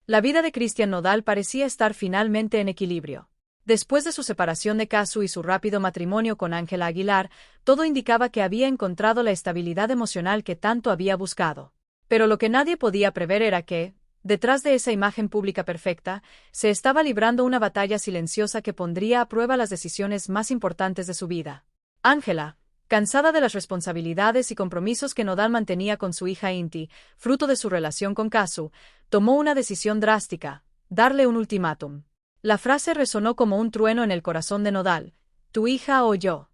La vida de Christian Nodal parecía estar finalmente en equilibrio. Después de su separación de Casu y su rápido matrimonio con Ángela Aguilar, todo indicaba que había encontrado la estabilidad emocional que tanto había buscado. Pero lo que nadie podía prever era que, detrás de esa imagen pública perfecta, se estaba librando una batalla silenciosa que pondría a prueba las decisiones más importantes de su vida. Ángela, cansada de las responsabilidades y compromisos que Nodal mantenía con su hija Inti, fruto de su relación con Casu, tomó una decisión drástica: darle un ultimátum. La frase resonó como un trueno en el corazón de Nodal: «¿Tu hija o yo?».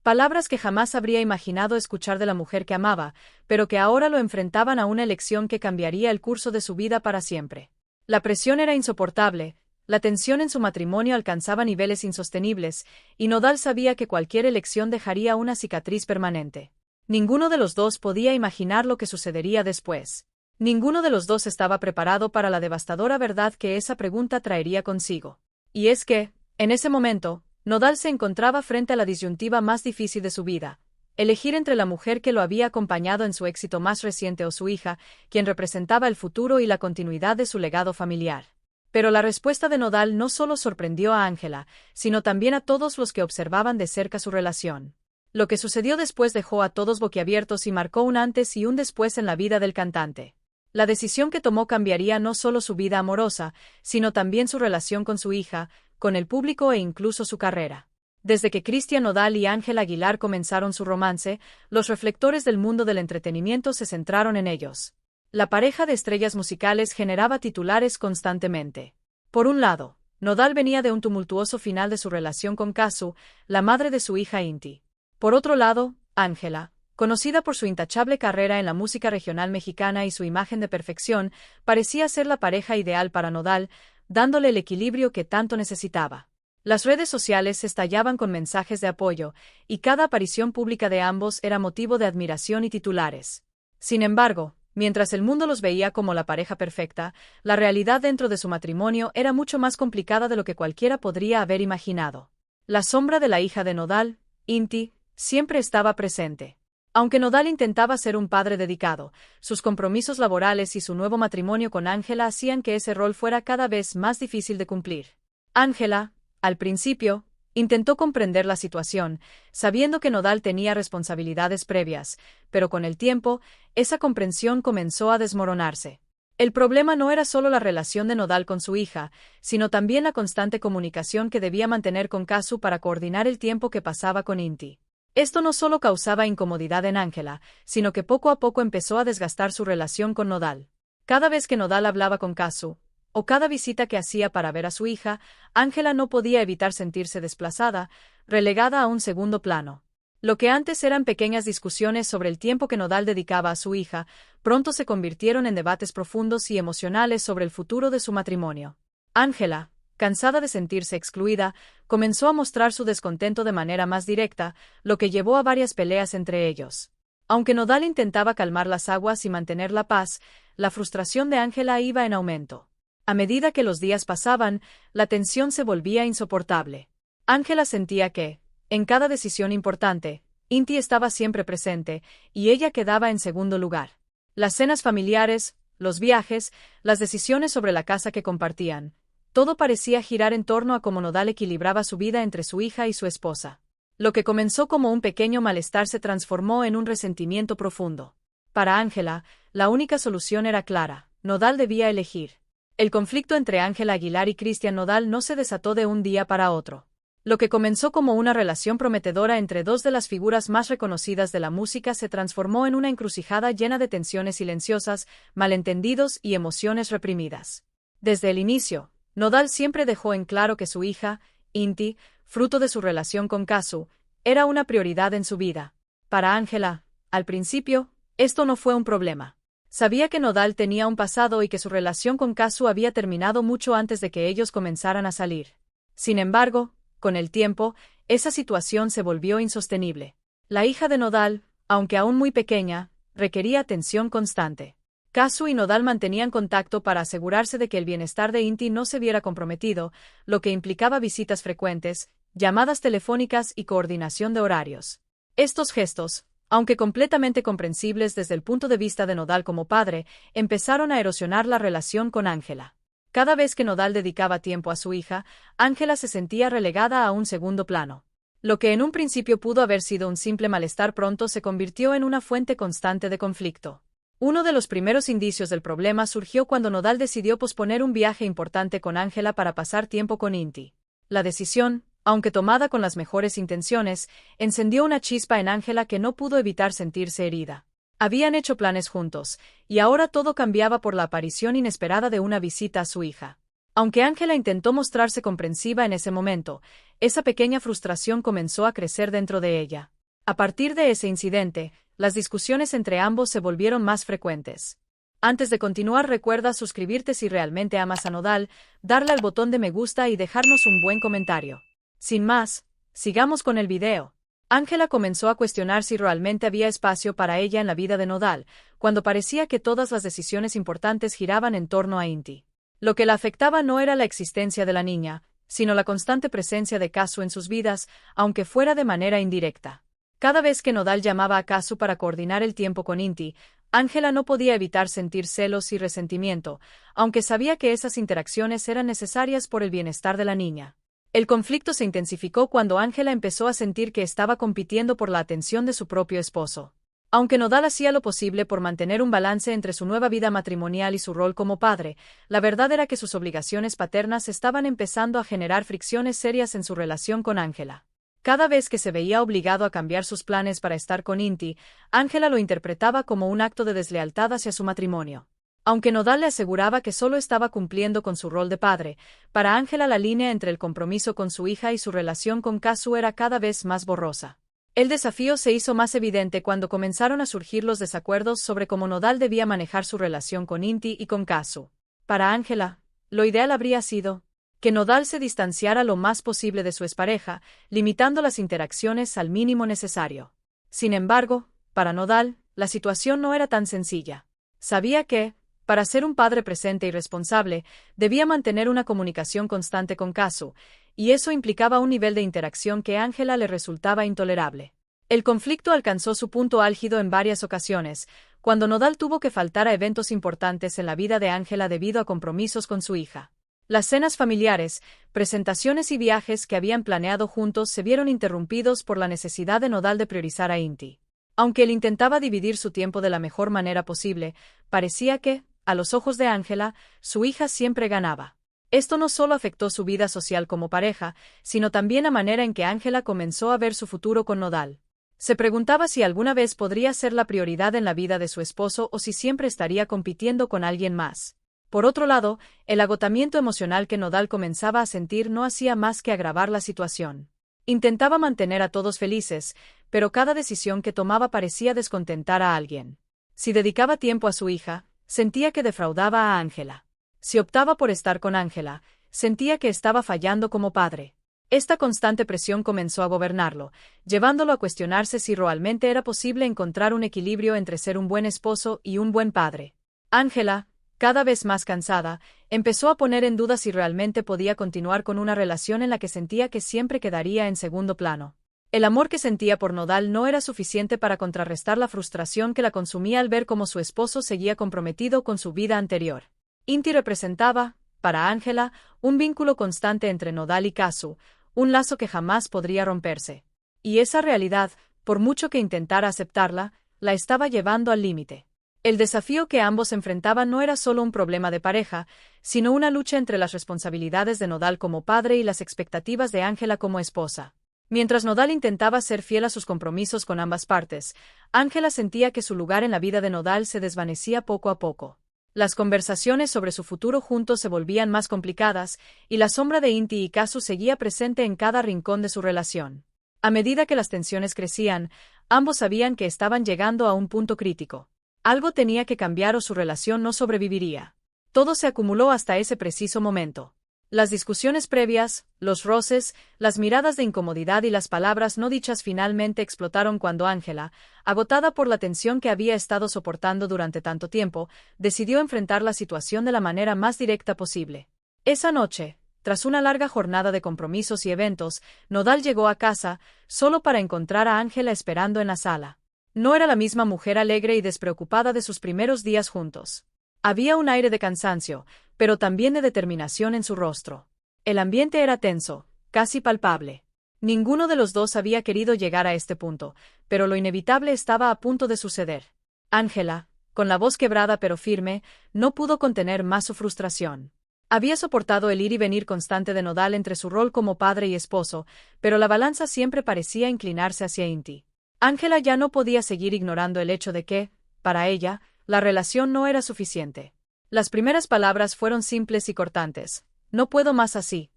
Palabras que jamás habría imaginado escuchar de la mujer que amaba, pero que ahora lo enfrentaban a una elección que cambiaría el curso de su vida para siempre. La presión era insoportable, la tensión en su matrimonio alcanzaba niveles insostenibles, y Nodal sabía que cualquier elección dejaría una cicatriz permanente. Ninguno de los dos podía imaginar lo que sucedería después. Ninguno de los dos estaba preparado para la devastadora verdad que esa pregunta traería consigo. Y es que, en ese momento, Nodal se encontraba frente a la disyuntiva más difícil de su vida: elegir entre la mujer que lo había acompañado en su éxito más reciente o su hija, quien representaba el futuro y la continuidad de su legado familiar. Pero la respuesta de Nodal no solo sorprendió a Ángela, sino también a todos los que observaban de cerca su relación. Lo que sucedió después dejó a todos boquiabiertos y marcó un antes y un después en la vida del cantante. La decisión que tomó cambiaría no solo su vida amorosa, sino también su relación con su hija, con el público e incluso su carrera. Desde que Christian Nodal y Ángela Aguilar comenzaron su romance, los reflectores del mundo del entretenimiento se centraron en ellos. La pareja de estrellas musicales generaba titulares constantemente. Por un lado, Nodal venía de un tumultuoso final de su relación con Casu, la madre de su hija Inti. Por otro lado, Ángela, conocida por su intachable carrera en la música regional mexicana y su imagen de perfección, parecía ser la pareja ideal para Nodal, dándole el equilibrio que tanto necesitaba. Las redes sociales estallaban con mensajes de apoyo, y cada aparición pública de ambos era motivo de admiración y titulares. Sin embargo, mientras el mundo los veía como la pareja perfecta, la realidad dentro de su matrimonio era mucho más complicada de lo que cualquiera podría haber imaginado. La sombra de la hija de Nodal, Inti, siempre estaba presente. Aunque Nodal intentaba ser un padre dedicado, sus compromisos laborales y su nuevo matrimonio con Ángela hacían que ese rol fuera cada vez más difícil de cumplir. Ángela, al principio, intentó comprender la situación, sabiendo que Nodal tenía responsabilidades previas, pero con el tiempo, esa comprensión comenzó a desmoronarse. El problema no era solo la relación de Nodal con su hija, sino también la constante comunicación que debía mantener con Casu para coordinar el tiempo que pasaba con Inti. Esto no solo causaba incomodidad en Ángela, sino que poco a poco empezó a desgastar su relación con Nodal. Cada vez que Nodal hablaba con Casu, o cada visita que hacía para ver a su hija, Ángela no podía evitar sentirse desplazada, relegada a un segundo plano. Lo que antes eran pequeñas discusiones sobre el tiempo que Nodal dedicaba a su hija, pronto se convirtieron en debates profundos y emocionales sobre el futuro de su matrimonio. Ángela, cansada de sentirse excluida, comenzó a mostrar su descontento de manera más directa, lo que llevó a varias peleas entre ellos. Aunque Nodal intentaba calmar las aguas y mantener la paz, la frustración de Ángela iba en aumento. A medida que los días pasaban, la tensión se volvía insoportable. Ángela sentía que, en cada decisión importante, Inti estaba siempre presente, y ella quedaba en segundo lugar. Las cenas familiares, los viajes, las decisiones sobre la casa que compartían, todo parecía girar en torno a cómo Nodal equilibraba su vida entre su hija y su esposa. Lo que comenzó como un pequeño malestar se transformó en un resentimiento profundo. Para Ángela, la única solución era clara: Nodal debía elegir. El conflicto entre Ángela Aguilar y Christian Nodal no se desató de un día para otro. Lo que comenzó como una relación prometedora entre dos de las figuras más reconocidas de la música se transformó en una encrucijada llena de tensiones silenciosas, malentendidos y emociones reprimidas. Desde el inicio, Nodal siempre dejó en claro que su hija, Inti, fruto de su relación con Casu, era una prioridad en su vida. Para Ángela, al principio, esto no fue un problema. Sabía que Nodal tenía un pasado y que su relación con Casu había terminado mucho antes de que ellos comenzaran a salir. Sin embargo, con el tiempo, esa situación se volvió insostenible. La hija de Nodal, aunque aún muy pequeña, requería atención constante. Casu y Nodal mantenían contacto para asegurarse de que el bienestar de Inti no se viera comprometido, lo que implicaba visitas frecuentes, llamadas telefónicas y coordinación de horarios. Estos gestos, aunque completamente comprensibles desde el punto de vista de Nodal como padre, empezaron a erosionar la relación con Ángela. Cada vez que Nodal dedicaba tiempo a su hija, Ángela se sentía relegada a un segundo plano. Lo que en un principio pudo haber sido un simple malestar pronto se convirtió en una fuente constante de conflicto. Uno de los primeros indicios del problema surgió cuando Nodal decidió posponer un viaje importante con Ángela para pasar tiempo con Inti. La decisión, aunque tomada con las mejores intenciones, encendió una chispa en Ángela que no pudo evitar sentirse herida. Habían hecho planes juntos, y ahora todo cambiaba por la aparición inesperada de una visita a su hija. Aunque Ángela intentó mostrarse comprensiva en ese momento, esa pequeña frustración comenzó a crecer dentro de ella. A partir de ese incidente, las discusiones entre ambos se volvieron más frecuentes. Antes de continuar, recuerda suscribirte si realmente amas a Nodal, darle al botón de me gusta y dejarnos un buen comentario. Sin más, sigamos con el video. Ángela comenzó a cuestionar si realmente había espacio para ella en la vida de Nodal, cuando parecía que todas las decisiones importantes giraban en torno a Inti. Lo que la afectaba no era la existencia de la niña, sino la constante presencia de Kazu en sus vidas, aunque fuera de manera indirecta. Cada vez que Nodal llamaba a Kazu para coordinar el tiempo con Inti, Ángela no podía evitar sentir celos y resentimiento, aunque sabía que esas interacciones eran necesarias por el bienestar de la niña. El conflicto se intensificó cuando Ángela empezó a sentir que estaba compitiendo por la atención de su propio esposo. Aunque Nodal hacía lo posible por mantener un balance entre su nueva vida matrimonial y su rol como padre, la verdad era que sus obligaciones paternas estaban empezando a generar fricciones serias en su relación con Ángela. Cada vez que se veía obligado a cambiar sus planes para estar con Inti, Ángela lo interpretaba como un acto de deslealtad hacia su matrimonio. Aunque Nodal le aseguraba que solo estaba cumpliendo con su rol de padre, para Ángela la línea entre el compromiso con su hija y su relación con Kazu era cada vez más borrosa. El desafío se hizo más evidente cuando comenzaron a surgir los desacuerdos sobre cómo Nodal debía manejar su relación con Inti y con Kazu. Para Ángela, lo ideal habría sido que Nodal se distanciara lo más posible de su expareja, limitando las interacciones al mínimo necesario. Sin embargo, para Nodal, la situación no era tan sencilla. Sabía que, para ser un padre presente y responsable, debía mantener una comunicación constante con Kazu, y eso implicaba un nivel de interacción que a Ángela le resultaba intolerable. El conflicto alcanzó su punto álgido en varias ocasiones, cuando Nodal tuvo que faltar a eventos importantes en la vida de Ángela debido a compromisos con su hija. Las cenas familiares, presentaciones y viajes que habían planeado juntos se vieron interrumpidos por la necesidad de Nodal de priorizar a Inti. Aunque él intentaba dividir su tiempo de la mejor manera posible, parecía que, a los ojos de Ángela, su hija siempre ganaba. Esto no solo afectó su vida social como pareja, sino también la manera en que Ángela comenzó a ver su futuro con Nodal. Se preguntaba si alguna vez podría ser la prioridad en la vida de su esposo o si siempre estaría compitiendo con alguien más. Por otro lado, el agotamiento emocional que Nodal comenzaba a sentir no hacía más que agravar la situación. Intentaba mantener a todos felices, pero cada decisión que tomaba parecía descontentar a alguien. Si dedicaba tiempo a su hija, sentía que defraudaba a Ángela. Si optaba por estar con Ángela, sentía que estaba fallando como padre. Esta constante presión comenzó a gobernarlo, llevándolo a cuestionarse si realmente era posible encontrar un equilibrio entre ser un buen esposo y un buen padre. Ángela, cada vez más cansada, empezó a poner en duda si realmente podía continuar con una relación en la que sentía que siempre quedaría en segundo plano. El amor que sentía por Nodal no era suficiente para contrarrestar la frustración que la consumía al ver cómo su esposo seguía comprometido con su vida anterior. Inti representaba, para Ángela, un vínculo constante entre Nodal y Kazu, un lazo que jamás podría romperse. Y esa realidad, por mucho que intentara aceptarla, la estaba llevando al límite. El desafío que ambos enfrentaban no era solo un problema de pareja, sino una lucha entre las responsabilidades de Nodal como padre y las expectativas de Ángela como esposa. Mientras Nodal intentaba ser fiel a sus compromisos con ambas partes, Ángela sentía que su lugar en la vida de Nodal se desvanecía poco a poco. Las conversaciones sobre su futuro juntos se volvían más complicadas, y la sombra de Inti y Kazu seguía presente en cada rincón de su relación. A medida que las tensiones crecían, ambos sabían que estaban llegando a un punto crítico. Algo tenía que cambiar o su relación no sobreviviría. Todo se acumuló hasta ese preciso momento. Las discusiones previas, los roces, las miradas de incomodidad y las palabras no dichas finalmente explotaron cuando Ángela, agotada por la tensión que había estado soportando durante tanto tiempo, decidió enfrentar la situación de la manera más directa posible. Esa noche, tras una larga jornada de compromisos y eventos, Nodal llegó a casa, solo para encontrar a Ángela esperando en la sala. No era la misma mujer alegre y despreocupada de sus primeros días juntos. Había un aire de cansancio, pero también de determinación en su rostro. El ambiente era tenso, casi palpable. Ninguno de los dos había querido llegar a este punto, pero lo inevitable estaba a punto de suceder. Ángela, con la voz quebrada pero firme, no pudo contener más su frustración. Había soportado el ir y venir constante de Nodal entre su rol como padre y esposo, pero la balanza siempre parecía inclinarse hacia Inti. Ángela ya no podía seguir ignorando el hecho de que, para ella, la relación no era suficiente. Las primeras palabras fueron simples y cortantes. No puedo más así.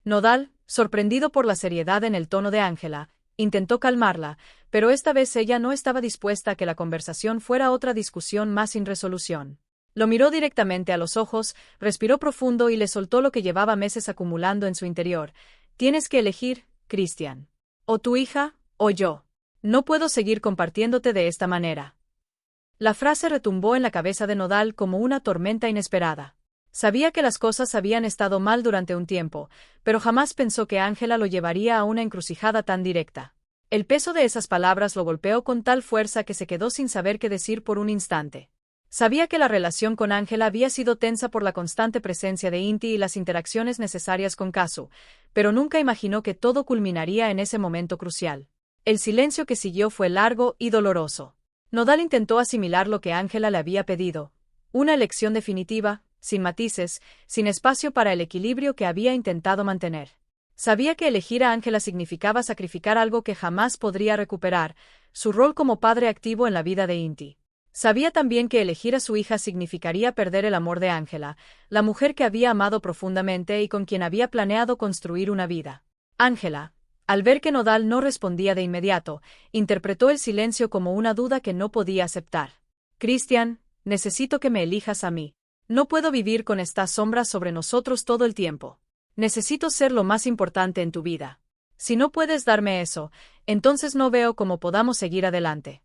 Nodal, sorprendido por la seriedad en el tono de Ángela, intentó calmarla, pero esta vez ella no estaba dispuesta a que la conversación fuera otra discusión más sin resolución. Lo miró directamente a los ojos, respiró profundo y le soltó lo que llevaba meses acumulando en su interior. Tienes que elegir, Christian. O tu hija, o yo. No puedo seguir compartiéndote de esta manera. La frase retumbó en la cabeza de Nodal como una tormenta inesperada. Sabía que las cosas habían estado mal durante un tiempo, pero jamás pensó que Ángela lo llevaría a una encrucijada tan directa. El peso de esas palabras lo golpeó con tal fuerza que se quedó sin saber qué decir por un instante. Sabía que la relación con Ángela había sido tensa por la constante presencia de Inti y las interacciones necesarias con Kazu, pero nunca imaginó que todo culminaría en ese momento crucial. El silencio que siguió fue largo y doloroso. Nodal intentó asimilar lo que Ángela le había pedido. Una elección definitiva, sin matices, sin espacio para el equilibrio que había intentado mantener. Sabía que elegir a Ángela significaba sacrificar algo que jamás podría recuperar, su rol como padre activo en la vida de Inti. Sabía también que elegir a su hija significaría perder el amor de Ángela, la mujer que había amado profundamente y con quien había planeado construir una vida. Ángela, al ver que Nodal no respondía de inmediato, interpretó el silencio como una duda que no podía aceptar. Christian, necesito que me elijas a mí. No puedo vivir con esta sombra sobre nosotros todo el tiempo. Necesito ser lo más importante en tu vida. Si no puedes darme eso, entonces no veo cómo podamos seguir adelante.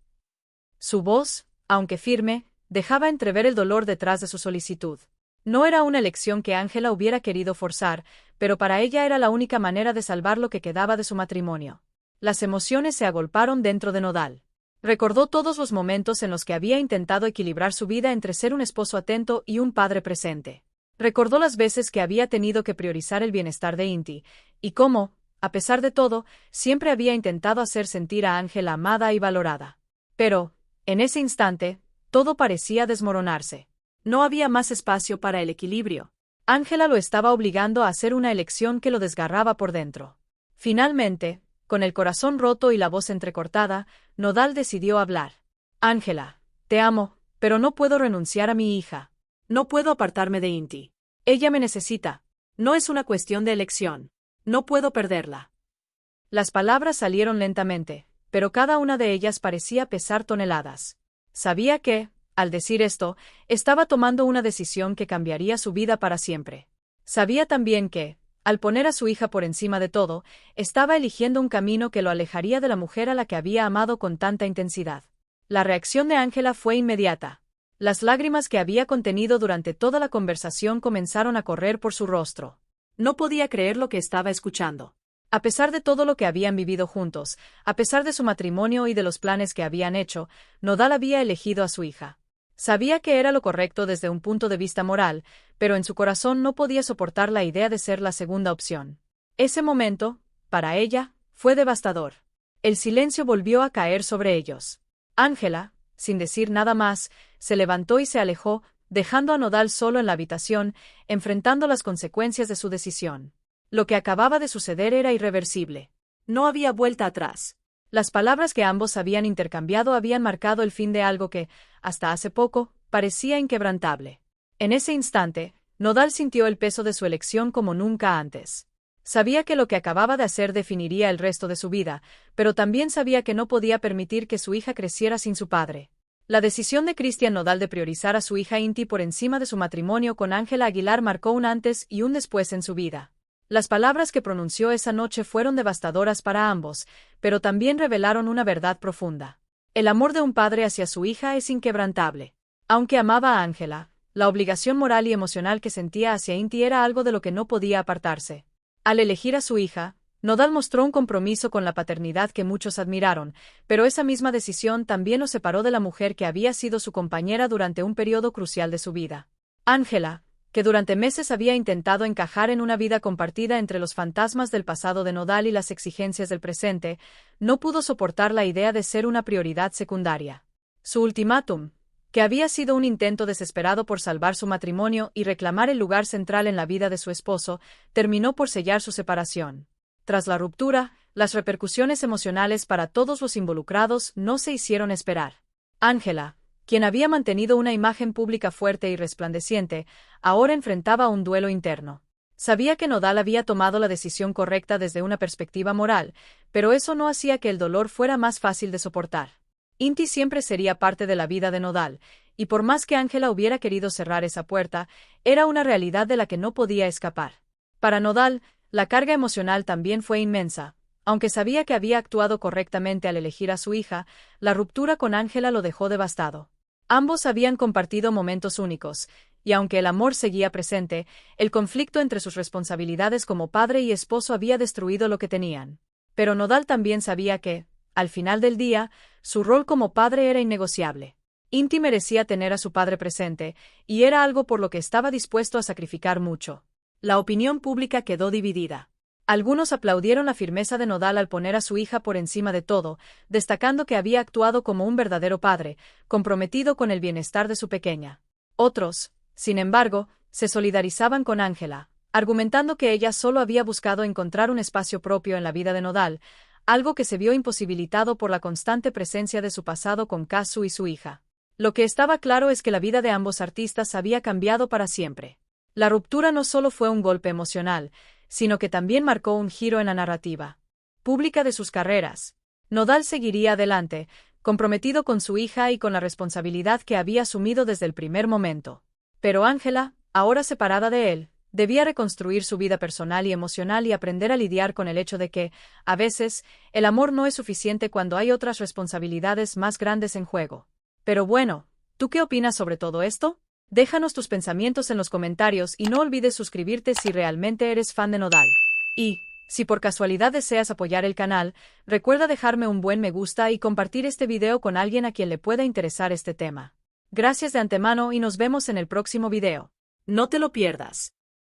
Su voz, aunque firme, dejaba entrever el dolor detrás de su solicitud. No era una elección que Ángela hubiera querido forzar, pero para ella era la única manera de salvar lo que quedaba de su matrimonio. Las emociones se agolparon dentro de Nodal. Recordó todos los momentos en los que había intentado equilibrar su vida entre ser un esposo atento y un padre presente. Recordó las veces que había tenido que priorizar el bienestar de Inti, y cómo, a pesar de todo, siempre había intentado hacer sentir a Ángela amada y valorada. Pero, en ese instante, todo parecía desmoronarse. No había más espacio para el equilibrio. Ángela lo estaba obligando a hacer una elección que lo desgarraba por dentro. Finalmente, con el corazón roto y la voz entrecortada, Nodal decidió hablar. Ángela, te amo, pero no puedo renunciar a mi hija. No puedo apartarme de Inti. Ella me necesita. No es una cuestión de elección. No puedo perderla. Las palabras salieron lentamente, pero cada una de ellas parecía pesar toneladas. Sabía que, al decir esto, estaba tomando una decisión que cambiaría su vida para siempre. Sabía también que, al poner a su hija por encima de todo, estaba eligiendo un camino que lo alejaría de la mujer a la que había amado con tanta intensidad. La reacción de Ángela fue inmediata. Las lágrimas que había contenido durante toda la conversación comenzaron a correr por su rostro. No podía creer lo que estaba escuchando. A pesar de todo lo que habían vivido juntos, a pesar de su matrimonio y de los planes que habían hecho, Nodal había elegido a su hija. Sabía que era lo correcto desde un punto de vista moral, pero en su corazón no podía soportar la idea de ser la segunda opción. Ese momento, para ella, fue devastador. El silencio volvió a caer sobre ellos. Ángela, sin decir nada más, se levantó y se alejó, dejando a Nodal solo en la habitación, enfrentando las consecuencias de su decisión. Lo que acababa de suceder era irreversible. No había vuelta atrás. Las palabras que ambos habían intercambiado habían marcado el fin de algo que, hasta hace poco, parecía inquebrantable. En ese instante, Nodal sintió el peso de su elección como nunca antes. Sabía que lo que acababa de hacer definiría el resto de su vida, pero también sabía que no podía permitir que su hija creciera sin su padre. La decisión de Christian Nodal de priorizar a su hija Inti por encima de su matrimonio con Ángela Aguilar marcó un antes y un después en su vida. Las palabras que pronunció esa noche fueron devastadoras para ambos, pero también revelaron una verdad profunda. El amor de un padre hacia su hija es inquebrantable. Aunque amaba a Ángela, la obligación moral y emocional que sentía hacia Inti era algo de lo que no podía apartarse. Al elegir a su hija, Nodal mostró un compromiso con la paternidad que muchos admiraron, pero esa misma decisión también lo separó de la mujer que había sido su compañera durante un periodo crucial de su vida. Ángela, que durante meses había intentado encajar en una vida compartida entre los fantasmas del pasado de Nodal y las exigencias del presente, no pudo soportar la idea de ser una prioridad secundaria. Su ultimátum, que había sido un intento desesperado por salvar su matrimonio y reclamar el lugar central en la vida de su esposo, terminó por sellar su separación. Tras la ruptura, las repercusiones emocionales para todos los involucrados no se hicieron esperar. Ángela, quien había mantenido una imagen pública fuerte y resplandeciente, ahora enfrentaba un duelo interno. Sabía que Nodal había tomado la decisión correcta desde una perspectiva moral, pero eso no hacía que el dolor fuera más fácil de soportar. Inti siempre sería parte de la vida de Nodal, y por más que Ángela hubiera querido cerrar esa puerta, era una realidad de la que no podía escapar. Para Nodal, la carga emocional también fue inmensa. Aunque sabía que había actuado correctamente al elegir a su hija, la ruptura con Ángela lo dejó devastado. Ambos habían compartido momentos únicos, y aunque el amor seguía presente, el conflicto entre sus responsabilidades como padre y esposo había destruido lo que tenían. Pero Nodal también sabía que, al final del día, su rol como padre era innegociable. Inti merecía tener a su padre presente, y era algo por lo que estaba dispuesto a sacrificar mucho. La opinión pública quedó dividida. Algunos aplaudieron la firmeza de Nodal al poner a su hija por encima de todo, destacando que había actuado como un verdadero padre, comprometido con el bienestar de su pequeña. Otros, sin embargo, se solidarizaban con Ángela, argumentando que ella solo había buscado encontrar un espacio propio en la vida de Nodal, algo que se vio imposibilitado por la constante presencia de su pasado con Kazu y su hija. Lo que estaba claro es que la vida de ambos artistas había cambiado para siempre. La ruptura no solo fue un golpe emocional, sino que también marcó un giro en la narrativa pública de sus carreras. Nodal seguiría adelante, comprometido con su hija y con la responsabilidad que había asumido desde el primer momento. Pero Ángela, ahora separada de él, debía reconstruir su vida personal y emocional y aprender a lidiar con el hecho de que, a veces, el amor no es suficiente cuando hay otras responsabilidades más grandes en juego. Pero bueno, ¿tú qué opinas sobre todo esto? Déjanos tus pensamientos en los comentarios y no olvides suscribirte si realmente eres fan de Nodal. Y, si por casualidad deseas apoyar el canal, recuerda dejarme un buen me gusta y compartir este video con alguien a quien le pueda interesar este tema. Gracias de antemano y nos vemos en el próximo video. No te lo pierdas.